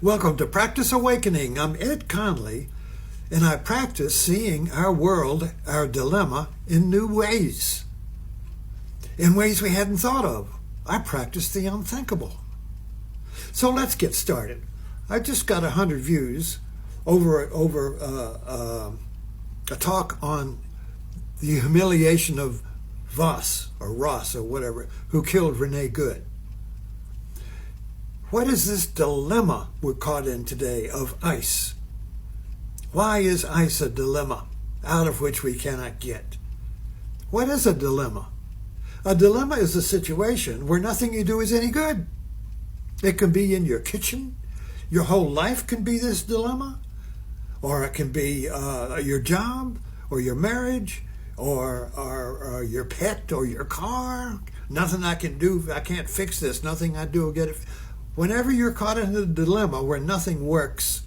Welcome to Practice Awakening. I'm Ed Conley, and I practice seeing our world, our dilemma, in new ways, in ways we hadn't thought of. I practice the unthinkable. So let's get started. I just got 100 views over a talk on the humiliation of Voss or Ross or whatever, who killed Renee Good. What is this dilemma we're caught in today of ICE? Why is ICE a dilemma out of which we cannot get? What is a dilemma? A dilemma is a situation where nothing you do is any good. It can be in your kitchen. Your whole life can be this dilemma. Or it can be your job or your marriage or your pet or your car. Nothing I can do. I can't fix this. Nothing I do will get it. Whenever you're caught in a dilemma where nothing works,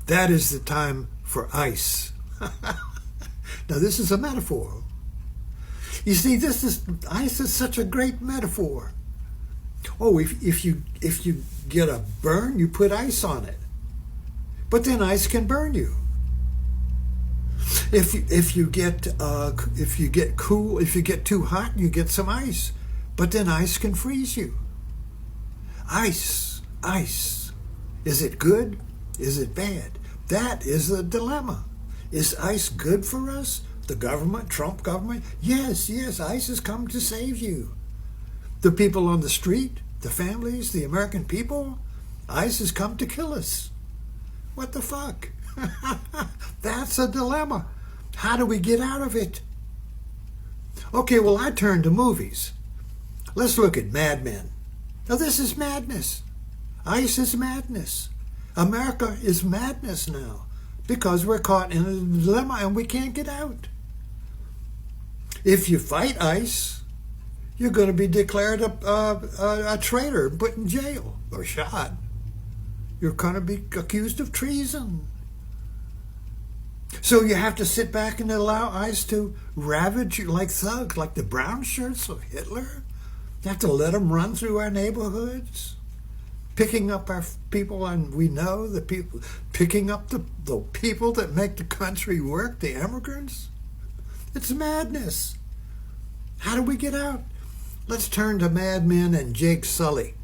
that is the time for ICE. Now, this is a metaphor. You see, ICE is such a great metaphor. Oh, if you get a burn, you put ice on it. But then ice can burn you. If you get too hot, you get some ice. But then ice can freeze you. Ice. Is it good? Is it bad? That is the dilemma. Is ICE good for us? The government, Trump government? Yes, ICE has come to save you. The people on the street, the families, the American people, ICE has come to kill us. What the fuck? That's a dilemma. How do we get out of it? Okay, well, I turn to movies. Let's look at Mad Men. Now, this is madness. ICE is madness. America is madness now because we're caught in a dilemma and we can't get out. If you fight ICE, you're going to be declared a traitor, put in jail, or shot. You're going to be accused of treason. So you have to sit back and allow ICE to ravage you like thugs, like the brown shirts of Hitler. You have to let them run through our neighborhoods, picking up our people, and we know the people, picking up the people that make the country work, the immigrants. It's madness. How do we get out? Let's turn to Mad Men and Jake Sully.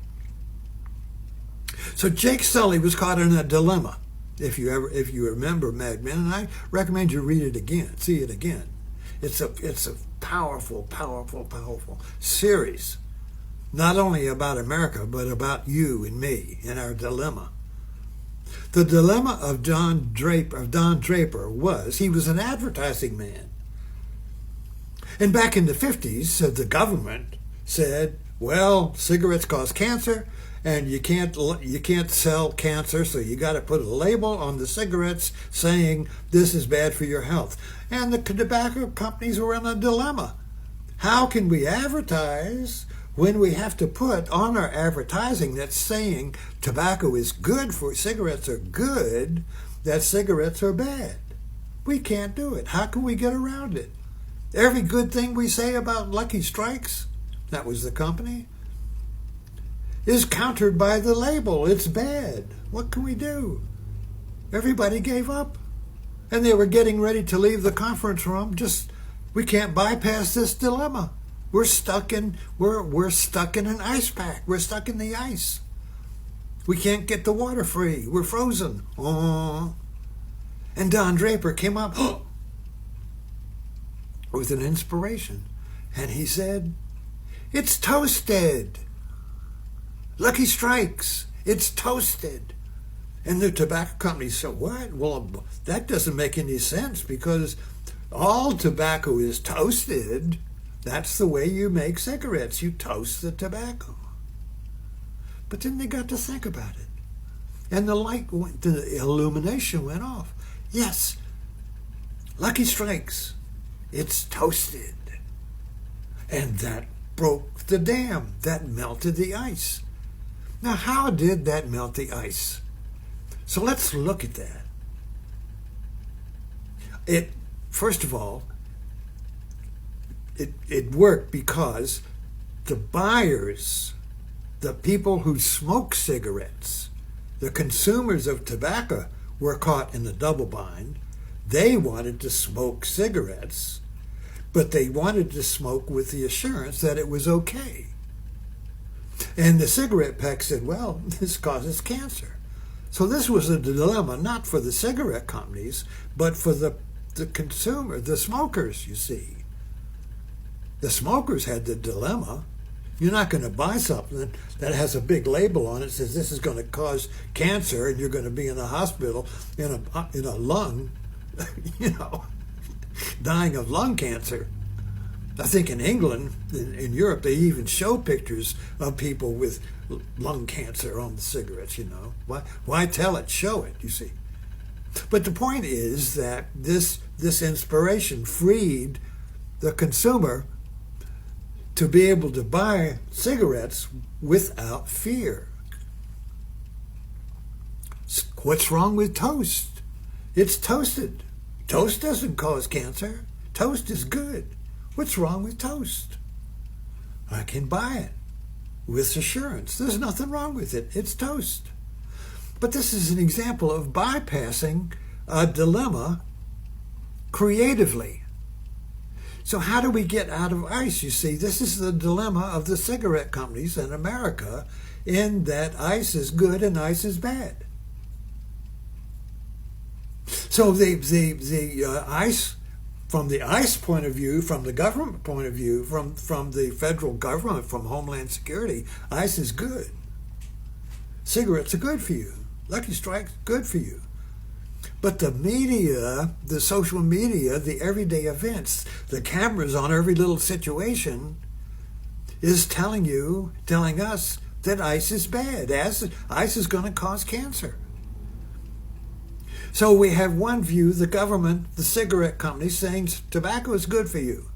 So Jake Sully was caught in a dilemma. If you remember Mad Men, and I recommend you read it again, see it again. It's a powerful series, not only about America but about you and me and our dilemma. The dilemma of Don Draper was he was an advertising man. And back in the 50s, the government said, well, cigarettes cause cancer, and you can't sell cancer, so you got to put a label on the cigarettes saying this is bad for your health. And the tobacco companies were in a dilemma. How can we advertise when we have to put on our advertising that's saying tobacco is good for cigarettes are good, that cigarettes are bad? We can't do it. How can we get around it? Every good thing we say about Lucky Strikes, that was the company, is countered by the label. It's bad. What can we do? Everybody gave up. And they were getting ready to leave the conference room. We can't bypass this dilemma. We're stuck in an ice pack. We're stuck in the ice. We can't get the water free. We're frozen. Oh. And Don Draper came up with an inspiration. And he said, it's toasted. Lucky Strikes, it's toasted. And the tobacco companies said, what? Well, that doesn't make any sense because all tobacco is toasted. That's the way you make cigarettes. You toast the tobacco. But then they got to think about it. And the illumination went off. Yes, Lucky Strikes, it's toasted. And that broke the dam. That melted the ice. Now, how did that melt the ice? So let's look at that. First of all, it worked because the buyers, the people who smoke cigarettes, The consumers of tobacco were caught in a double bind. They wanted to smoke cigarettes, but they wanted to smoke with the assurance that it was okay. And the cigarette pack said, well, this causes cancer. So this was a dilemma, not for the cigarette companies, but for the consumer, the smokers, you see. The smokers had the dilemma. You're not going to buy something that has a big label on it that says this is going to cause cancer and you're going to be in a hospital in a lung, dying of lung cancer. I think in England, in Europe, they even show pictures of people with lung cancer on the cigarettes, Why tell it? Show it, you see. But the point is that this inspiration freed the consumer to be able to buy cigarettes without fear. What's wrong with toast? It's toasted. Toast doesn't cause cancer. Toast is good. What's wrong with toast? I can buy it with assurance. There's nothing wrong with it. It's toast. But this is an example of bypassing a dilemma creatively. So how do we get out of ice? You see, this is the dilemma of the cigarette companies in America, in that ice is good and ice is bad. So the ice, from the ice point of view, from the government point of view, from the federal government, from Homeland Security, ice is good. Cigarettes are good for you. Lucky Strike's good for you. But the media, the social media, the everyday events, the cameras on every little situation is telling us that ice is bad. Ice is going to cause cancer. So we have one view, the government, the cigarette companies saying tobacco is good for you.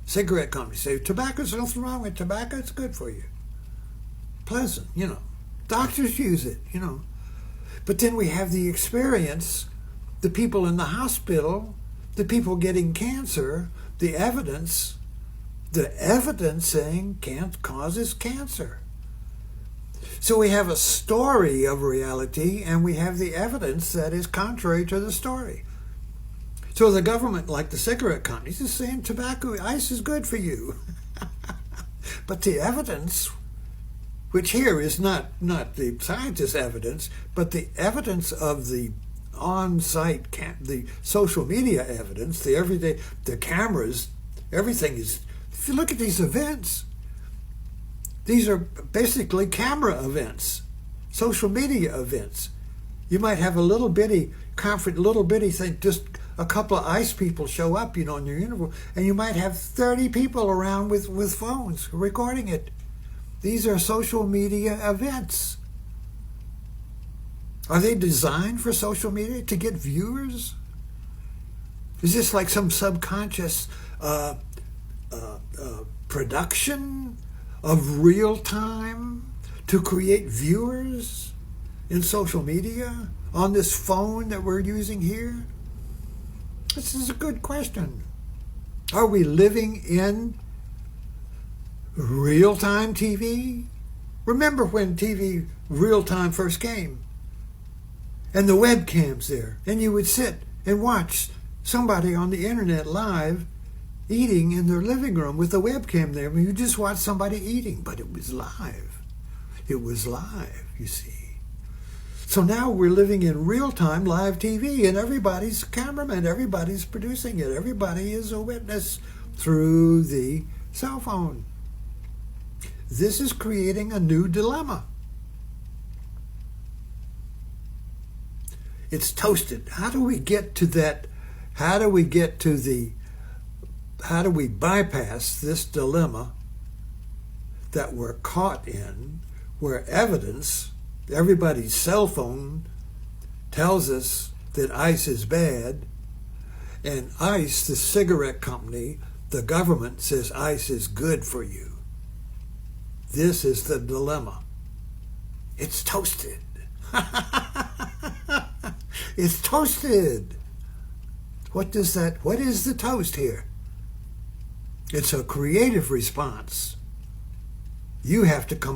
Cigarette companies say tobacco's nothing wrong with tobacco, it's good for you. Pleasant, Doctors use it, But then we have the experience, the people in the hospital, the people getting cancer, the evidence saying causes cancer. So we have a story of reality, and we have the evidence that is contrary to the story. So the government, like the cigarette companies, is saying ice is good for you. But the evidence, which here is not the scientist evidence, but the evidence of the on-site, the social media evidence, the everyday, the cameras, everything is, if you look at these events, these are basically camera events, social media events. You might have a little bitty thing, just a couple of ice people show up, in your uniform, and you might have 30 people around with phones recording it. These are social media events. Are they designed for social media to get viewers? Is this like some subconscious production of real time to create viewers in social media on this phone that we're using here? This is a good question. Are we living in real-time TV? Remember when TV real-time first came and the webcams there, and you would sit and watch somebody on the internet live eating in their living room with a webcam there. You just watched somebody eating, but it was live. It was live, you see. So now we're living in real-time live TV, and everybody's a cameraman, everybody's producing it, everybody is a witness through the cell phone. This is creating a new dilemma. It's toasted. How do we get to that? How do we bypass this dilemma that we're caught in, where evidence, everybody's cell phone tells us that ice is bad, and ice, the cigarette company, the government says ice is good for you. This is the dilemma. It's toasted. It's toasted. What is the toast here? It's a creative response. You have to come up